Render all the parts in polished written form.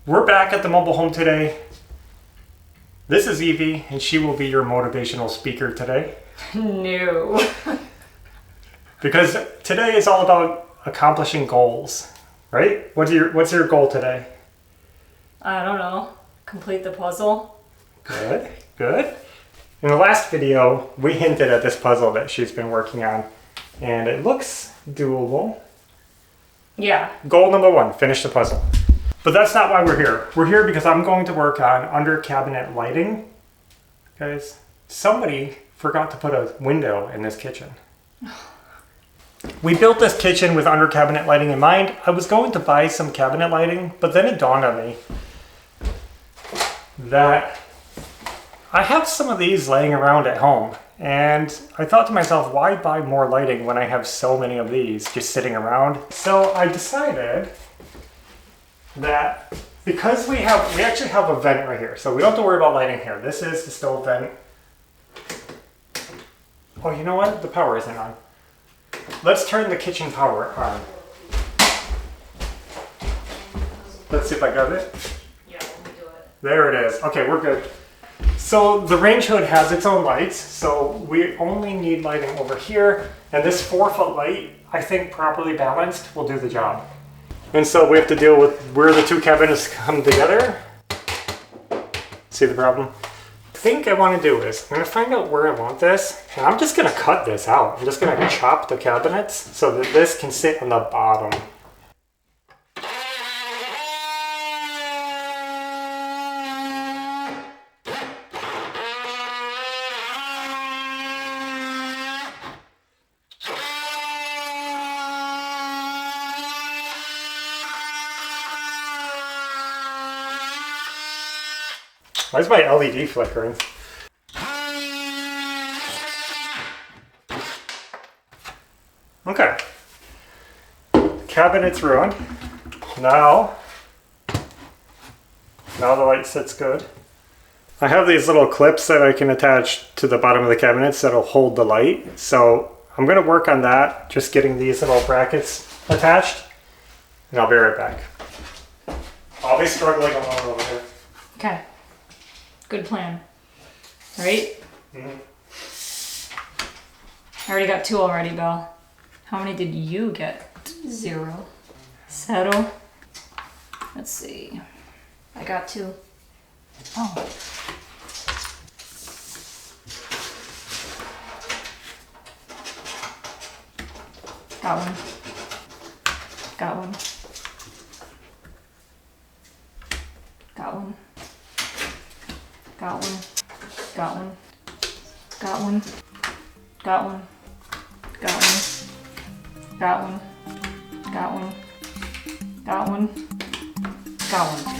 We're back at the mobile home today. This is Evie, and she will be your motivational speaker today. No. Because today is all about accomplishing goals, right? What's your goal today? I don't know. Complete the puzzle. Good, good. In the last video, we hinted at this puzzle that she's been working on, and it looks doable. Yeah. Goal number 1, finish the puzzle. But that's not why we're here. We're here because I'm going to work on under cabinet lighting. Guys, somebody forgot to put a window in this kitchen. We built this kitchen with under cabinet lighting in mind. I was going to buy some cabinet lighting, but then it dawned on me that I have some of these laying around at home. And I thought to myself, why buy more lighting when I have so many of these just sitting around? So I decided that because we actually have a vent right here, so we don't have to worry about lighting here. This is the stove vent. Oh, you know what? The power isn't on. Let's turn the kitchen power on. Let's see if I got it. Yeah, let me do it. There it is. Okay, we're good. So the range hood has its own lights, so we only need lighting over here, and this 4-foot light, I think properly balanced, will do the job. And so we have to deal with where the two cabinets come together. See the problem? I think I want to do is, I'm going to find out where I want this, and I'm just going to cut this out. I'm just going to chop the cabinets so that this can sit on the bottom. Why is my LED flickering? Okay. Cabinet's ruined. Now the light sits good. I have these little clips that I can attach to the bottom of the cabinets that'll hold the light. So I'm gonna work on that, just getting these little brackets attached, and I'll be right back. I'll be struggling along over here. Okay. Good plan. Right? Mm-hmm. I already got 2 already, Belle. How many did you get? 0. Settle. Let's see. I got 2. Oh. Got one. Got one. Got one. Got one. Got one. Got one. Got one. Got one. Got one. Got one. Got one. Got one.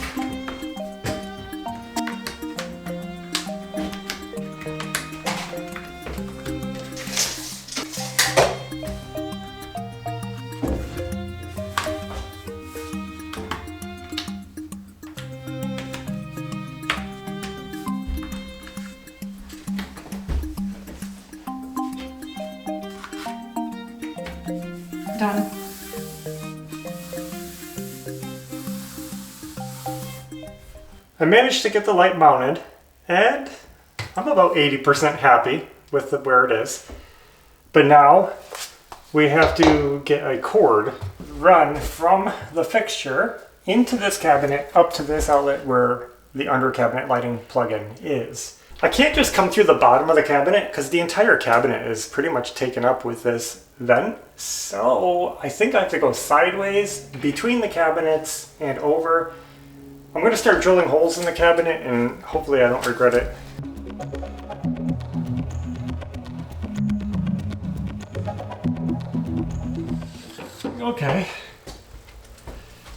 Done. I managed to get the light mounted, and I'm about 80% happy with where it is. But now we have to get a cord run from the fixture into this cabinet up to this outlet where the under cabinet lighting plug-in is. I can't just come through the bottom of the cabinet because the entire cabinet is pretty much taken up with this vent. So I think I have to go sideways between the cabinets and over. I'm going to start drilling holes in the cabinet and hopefully I don't regret it. Okay.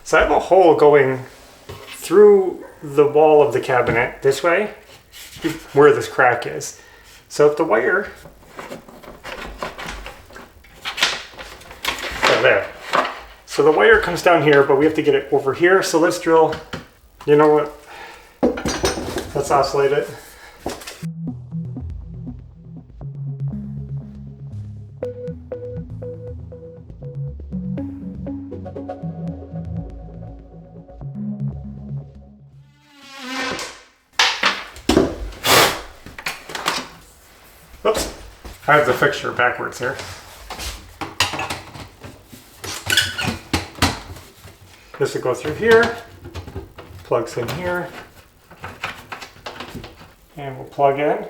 So I have a hole going through the wall of the cabinet this way, where this crack is. So if the wire, oh, there. So the wire comes down here, but we have to get it over here. So let's drill, you know what? Let's oscillate it. Oops, I have the fixture backwards here. This will go through here, plugs in here, and we'll plug in.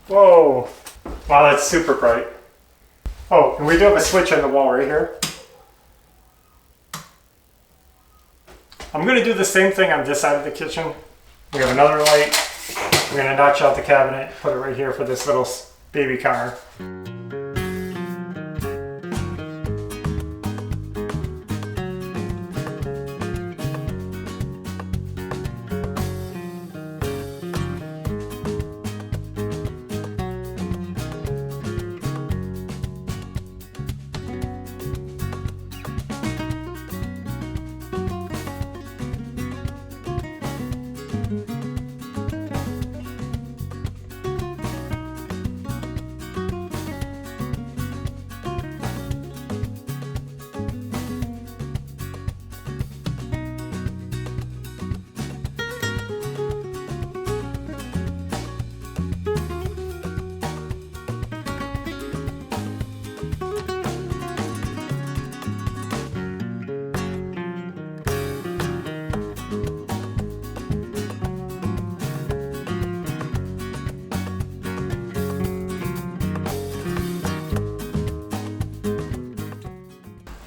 Whoa, wow, that's super bright. Oh, and we do have a switch on the wall right here. I'm gonna do the same thing on this side of the kitchen. We have another light. We're gonna notch out the cabinet, put it right here for this little baby counter.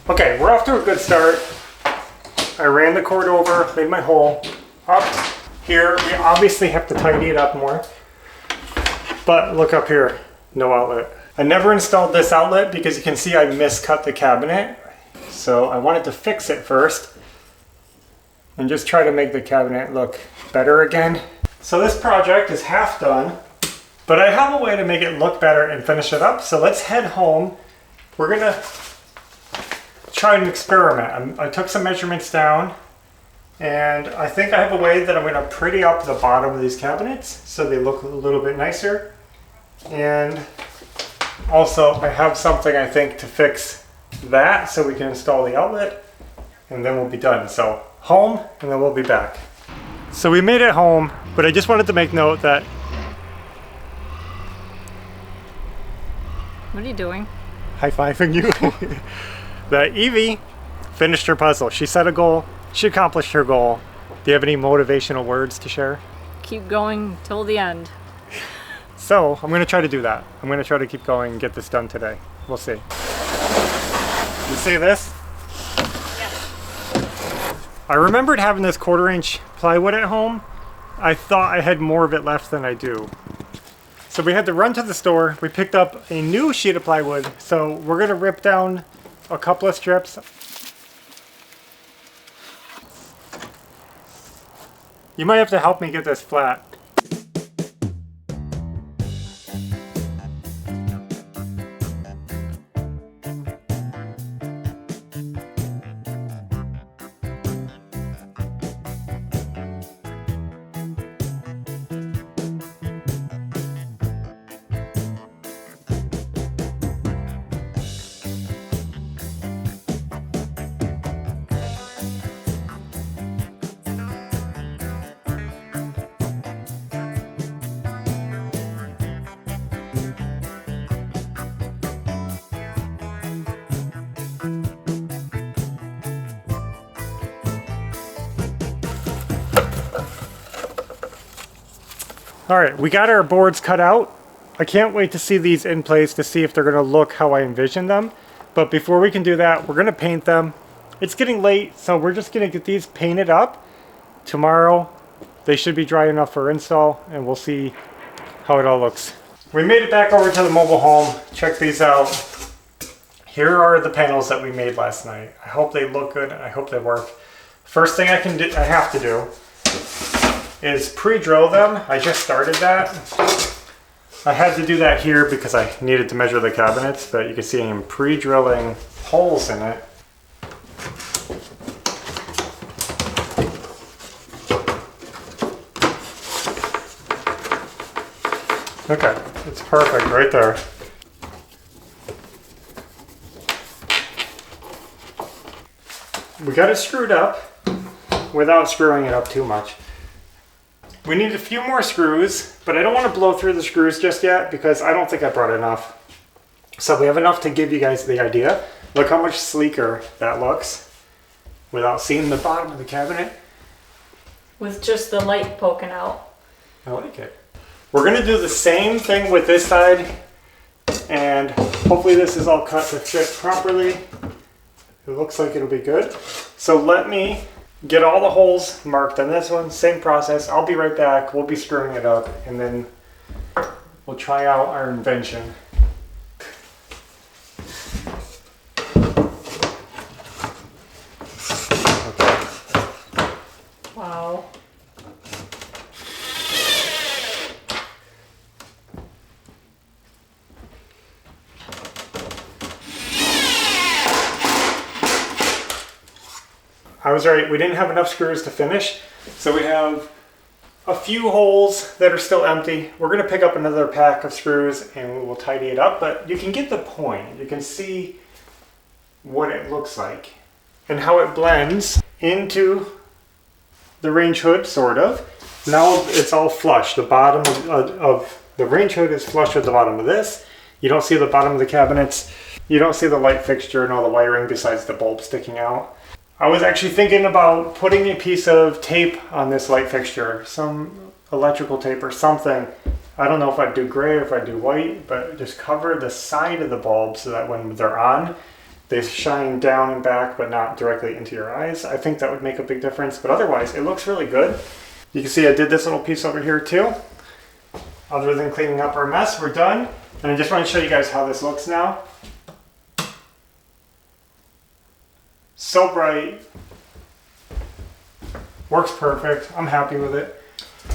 Okay, we're off to a good start. I ran the cord over, made my hole. Up here, we obviously have to tidy it up more. But look up here, no outlet. I never installed this outlet because you can see I miscut the cabinet. So I wanted to fix it first and just try to make the cabinet look better again. So this project is half done, but I have a way to make it look better and finish it up. So let's head home. We're gonna try an experiment. I took some measurements down, and I think I have a way that I'm going to pretty up the bottom of these cabinets so they look a little bit nicer. And also I have something I think to fix that so we can install the outlet, and then we'll be done. So home, and then we'll be back. So we made it home, but I just wanted to make note that... What are you doing? High-fiving you. That Evie finished her puzzle. She set a goal. She accomplished her goal. Do you have any motivational words to share? Keep going till the end. So I'm going to try to do that. I'm going to try to keep going and get this done today. We'll see. You see this? Yes. I remembered having this 1/4-inch plywood at home. I thought I had more of it left than I do. So we had to run to the store. We picked up a new sheet of plywood. So we're going to rip down a couple of strips. You might have to help me get this flat. All right, we got our boards cut out. I can't wait to see these in place to see if they're gonna look how I envisioned them. But before we can do that, we're gonna paint them. It's getting late, so we're just gonna get these painted up. Tomorrow, they should be dry enough for install, and we'll see how it all looks. We made it back over to the mobile home. Check these out. Here are the panels that we made last night. I hope they look good. I hope they work. First thing I have to do is pre-drill them. I just started that. I had to do that here because I needed to measure the cabinets, but you can see I'm pre-drilling holes in it. Okay, it's perfect right there. We got it screwed up without screwing it up too much. We need a few more screws, but I don't want to blow through the screws just yet because I don't think I brought enough. So we have enough to give you guys the idea. Look how much sleeker that looks without seeing the bottom of the cabinet. With just the light poking out. I like it. We're gonna do the same thing with this side, and hopefully this is all cut to fit properly. It looks like it'll be good. So let me get all the holes marked on this one. Same process. I'll be right back. We'll be screwing it up, and then we'll try out our invention. Wow. I was right, we didn't have enough screws to finish, so we have a few holes that are still empty. We're going to pick up another pack of screws and we will tidy it up, but you can get the point. You can see what it looks like and how it blends into the range hood, sort of. Now it's all flush. The bottom of the range hood is flush with the bottom of this. You don't see the bottom of the cabinets. You don't see the light fixture and all the wiring besides the bulb sticking out. I was actually thinking about putting a piece of tape on this light fixture, some electrical tape or something. I don't know if I'd do gray or if I'd do white, but just cover the side of the bulb so that when they're on, they shine down and back, but not directly into your eyes. I think that would make a big difference, but otherwise it looks really good. You can see I did this little piece over here too. Other than cleaning up our mess, we're done. And I just want to show you guys how this looks now. So bright. Works perfect. I'm happy with it.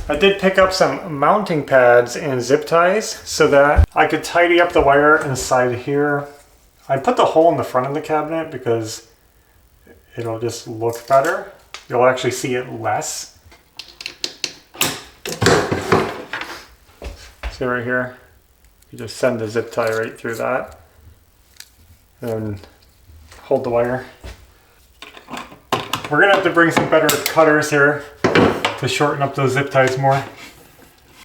I did pick up some mounting pads and zip ties so that I could tidy up the wire inside here. I put the hole in the front of the cabinet because it'll just look better. You'll actually see it less. See right here? You just send the zip tie right through that and hold the wire. We're gonna have to bring some better cutters here to shorten up those zip ties more.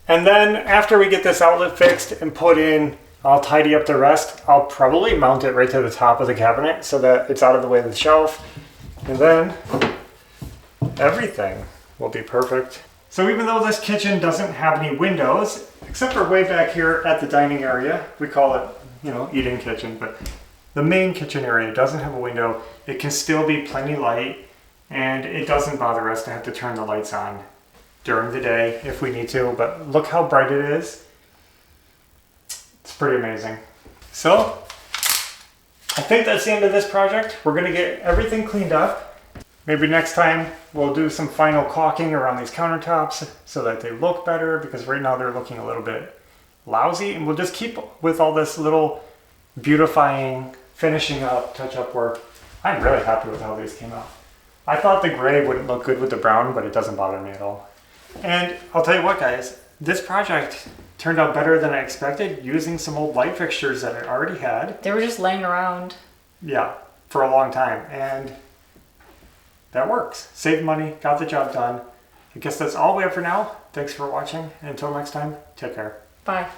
And then after we get this outlet fixed and put in, I'll tidy up the rest. I'll probably mount it right to the top of the cabinet so that it's out of the way of the shelf. And then everything will be perfect. So even though this kitchen doesn't have any windows, except for way back here at the dining area, we call it, you know, eating kitchen, but the main kitchen area doesn't have a window. It can still be plenty light. And it doesn't bother us to have to turn the lights on during the day if we need to, but look how bright it is. It's pretty amazing. So, I think that's the end of this project. We're gonna get everything cleaned up. Maybe next time we'll do some final caulking around these countertops so that they look better, because right now they're looking a little bit lousy, and we'll just keep with all this little beautifying, finishing up, touch-up work. I'm really happy with how these came out. I thought the gray wouldn't look good with the brown, but it doesn't bother me at all. And I'll tell you what, guys, this project turned out better than I expected using some old light fixtures that I already had. They were just laying around. Yeah, for a long time, and that works. Saved money, got the job done. I guess that's all we have for now. Thanks for watching, and until next time, take care. Bye.